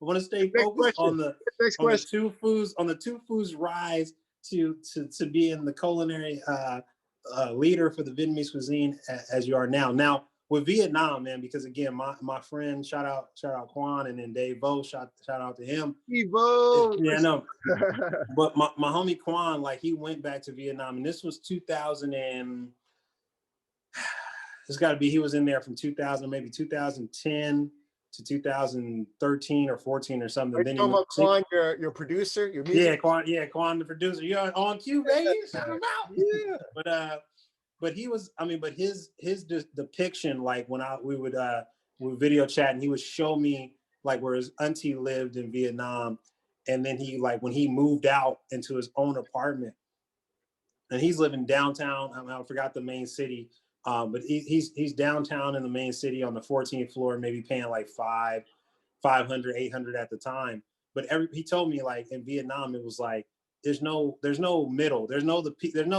want to stay Next focused question. Next on the question. two foods on the two foods rise to being the culinary leader for the Vietnamese cuisine as you are now. Now with Vietnam, man, because again, my friend, shout out Quan, and then Dave Vo, shout out to him. Evo. Yeah, no. But my homie Quan, like he went back to Vietnam, and this was 2000 and it's got to be, he was in there from 2000, maybe 2010 to 2013 or 14 or something. Are you Then talking about Quan, your producer, your music? Quan, the producer. You're on cue, baby. Shout him out. Yeah. But he was, I mean, but his depiction, like when we would video chat, and he would show me like where his auntie lived in Vietnam, and then he, like when he moved out into his own apartment, and he's living downtown. I forgot the main city, but he's downtown in the main city on the 14th floor, maybe paying like 500, 800 at the time. But he told me, like in Vietnam, it was like there's no middle, there's no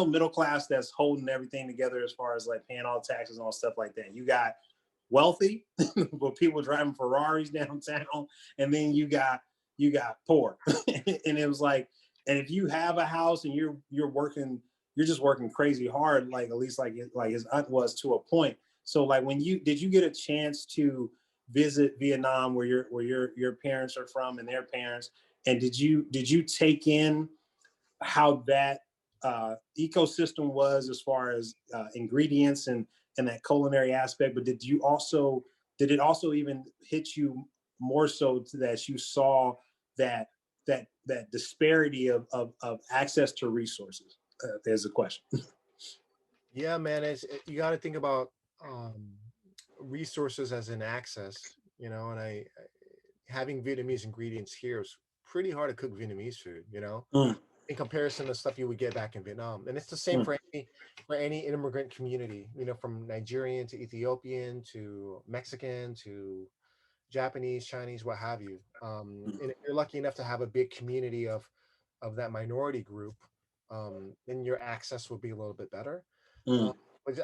middle class that's holding everything together as far as like paying all taxes and all stuff like that. You got wealthy, but people driving Ferraris downtown, and then you got poor, and it was like, and if you have a house and you're working, you're just working crazy hard, like at least like his aunt was to a point. So like did you get a chance to visit Vietnam where your parents are from and their parents, and did you take in how that ecosystem was as far as ingredients and that culinary aspect? But did it also even hit you more so to that you saw that disparity of access to resources? There's a question. Yeah, man. You got to think about resources as in access, and having Vietnamese ingredients here is pretty hard to cook Vietnamese food, in comparison to stuff you would get back in Vietnam. And it's the same for any immigrant community, from Nigerian to Ethiopian to Mexican to Japanese, Chinese, what have you. And if you're lucky enough to have a big community of that minority group, then your access will be a little bit better. But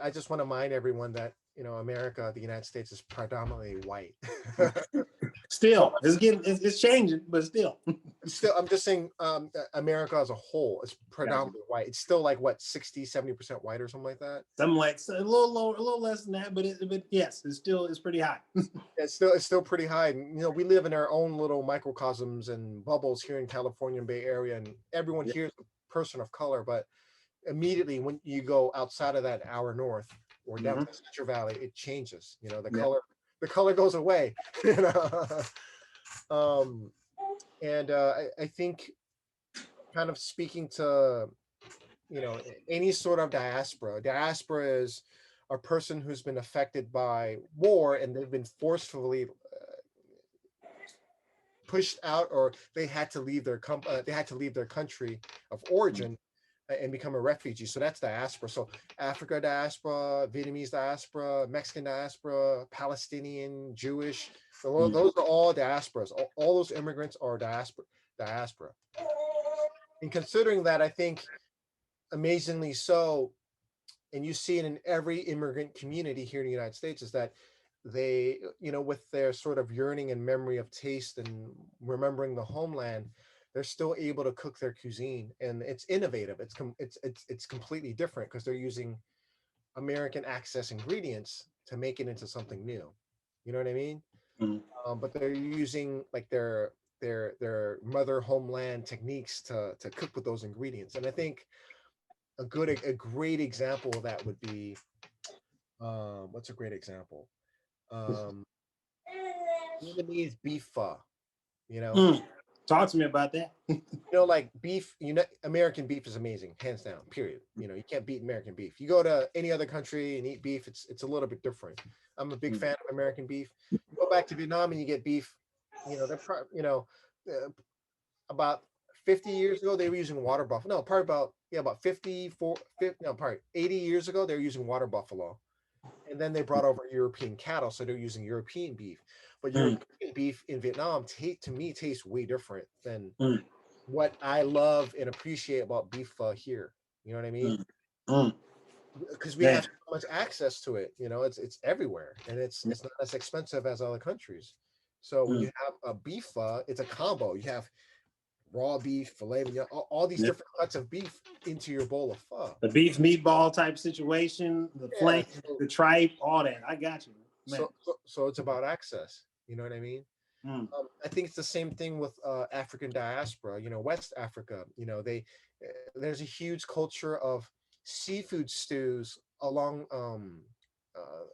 I just want to remind everyone that America, the United States, is predominantly white. Still, it's changing, but still. I'm just saying, America as a whole is predominantly white. It's still like what, 60-70% white or something like that. Something like a little lower, a little less than that, but yes, it's pretty high. It's still pretty high. And, we live in our own little microcosms and bubbles here in California and Bay Area, and everyone here is a person of color. But immediately when you go outside of that hour north or down to the Central Valley, it changes. The color goes away. And I think, kind of speaking to any sort of diaspora is a person who's been affected by war, and they've been forcefully pushed out, or they had to leave their country of origin and become a refugee. So that's diaspora. So Africa diaspora, Vietnamese diaspora, Mexican diaspora, Palestinian, Jewish. So those are all diasporas. All those immigrants are diaspora. And considering that, I think amazingly so, and you see it in every immigrant community here in the United States, is that they, with their sort of yearning and memory of taste and remembering the homeland, they're still able to cook their cuisine, and it's innovative. It's completely different because they're using American access ingredients to make it into something new. You know what I mean? But they're using like their mother homeland techniques to cook with those ingredients. And I think a great example of that would be, what's a great example? Vietnamese beef pho. Talk to me about that. Like beef, American beef is amazing, hands down, period. You can't beat American beef. You go to any other country and eat beef, it's a little bit different. I'm a big fan of American beef. You go back to Vietnam and you get beef, about 50 years ago, they were using water buffalo. No, probably about 80 years ago, they were using water buffalo. And then they brought over European cattle, so they're using European beef. But European beef in Vietnam, to me, tastes way different than what I love and appreciate about beef here. You know what I mean? Because we have so much access to it. It's everywhere, and it's not as expensive as other countries. So when you have a beef pho, it's a combo. You have raw beef, filet mignon, all these different cuts of beef into your bowl of pho. The beef meatball type situation, the Yeah. flank, the tripe, all that. I got you, man. So it's about access. You know what I mean? Mm. I think it's the same thing with African diaspora. You know, West Africa. You know, there's a huge culture of seafood stews along uh,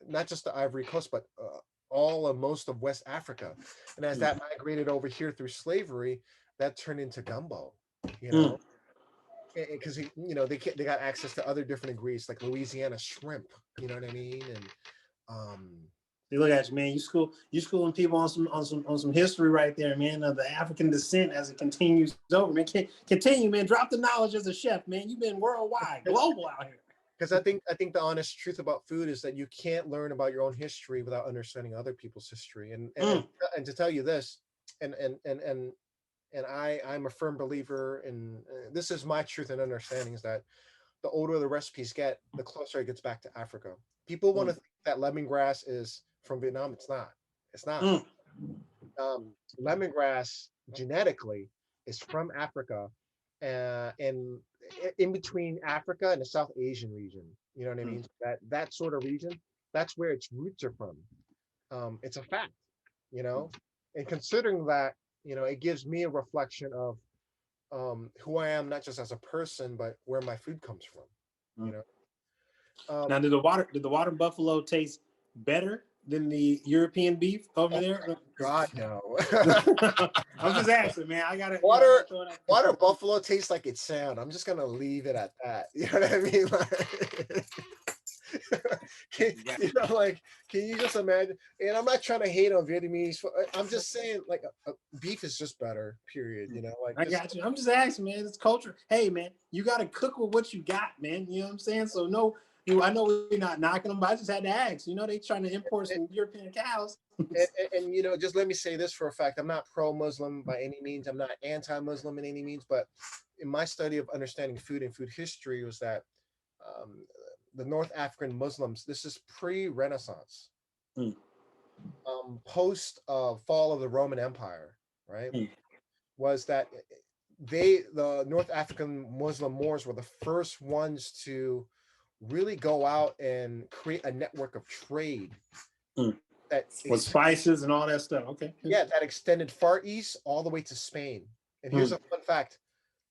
not just the Ivory Coast, but all of most of West Africa. And as that migrated over here through slavery, that turned into gumbo. You know, because you know they got access to other different ingredients like Louisiana shrimp. You know what I mean? And um, See, look at you, man. You schooling people on some history right there, man, of the African descent as it continues over, man. Continue, man. Drop the knowledge as a chef, man. You've been worldwide, global out here. because I think the honest truth about food is that you can't learn about your own history without understanding other people's history. And to tell you this, and and and and and I'm a firm believer in this is my truth and understanding is that the older the recipes get, the closer it gets back to Africa. People want to think that lemongrass is from Vietnam. It's not. It's not. Lemongrass genetically is from Africa, and in between Africa and the South Asian region. You know what I mean? That sort of region. That's where its roots are from. It's a fact, you know. And considering that, you know, it gives me a reflection of who I am, not just as a person, but where my food comes from. You know. Now, did the water buffalo taste better than the European beef over there? God, no. I'm just asking, man. I gotta water buffalo tastes like its sound. I'm just gonna leave it at that. You know what I mean? Like, can you just imagine? And I'm not trying to hate on Vietnamese. I'm just saying, like, beef is just better. Period. You know, like I got you. I'm just asking, man. It's culture. Hey, man, you got to cook with what you got, man. You know what I'm saying? So no, I know we're not knocking them, but I just had to ask. You know, they trying to import some European cows. And you know, just let me say this for a fact: I'm not pro-Muslim by any means. I'm not anti-Muslim in any means. But in my study of understanding food and food history, was that the North African Muslims. This is pre-Renaissance, post fall of the Roman Empire, right? Was that the North African Muslim Moors were the first ones to really go out and create a network of trade that with spices and all that stuff. Okay. Yeah, that extended far east all the way to Spain. And here's a fun fact: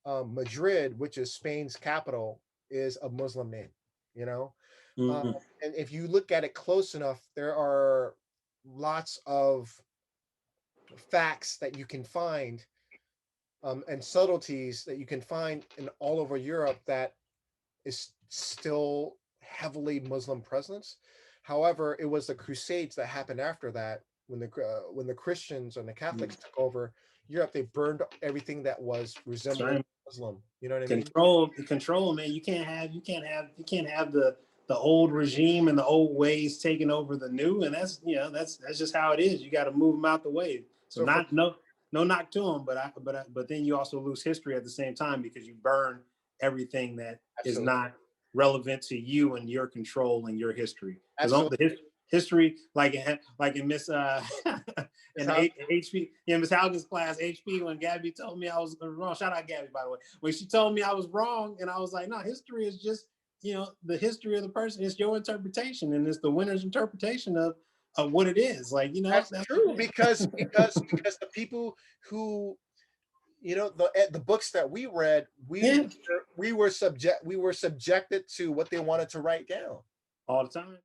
Madrid, which is Spain's capital, is a Muslim name. You know, and if you look at it close enough, there are lots of facts that you can find and subtleties that you can find in all over Europe that is still heavily Muslim presence. However, it was the Crusades that happened after that when the Christians and the Catholics took over Europe. They burned everything that was resembling Muslim. You know what I mean? Control, man. You can't have the old regime and the old ways taking over the new, and that's that's just how it is. You got to move them out the way. So no knock to them, but then you also lose history at the same time because you burn everything that is not relevant to you and your control and your history. Because the history, like in Miss in HP, Miss Haugen's class, HP, when Gabby told me I was wrong. Shout out Gabby, by the way. When she told me I was wrong, and I was like, no, history is just the history of the person. It's your interpretation, and it's the winner's interpretation of what it is. Like that's true because the people who the books that we read, we were subjected to what they wanted to write down all the time.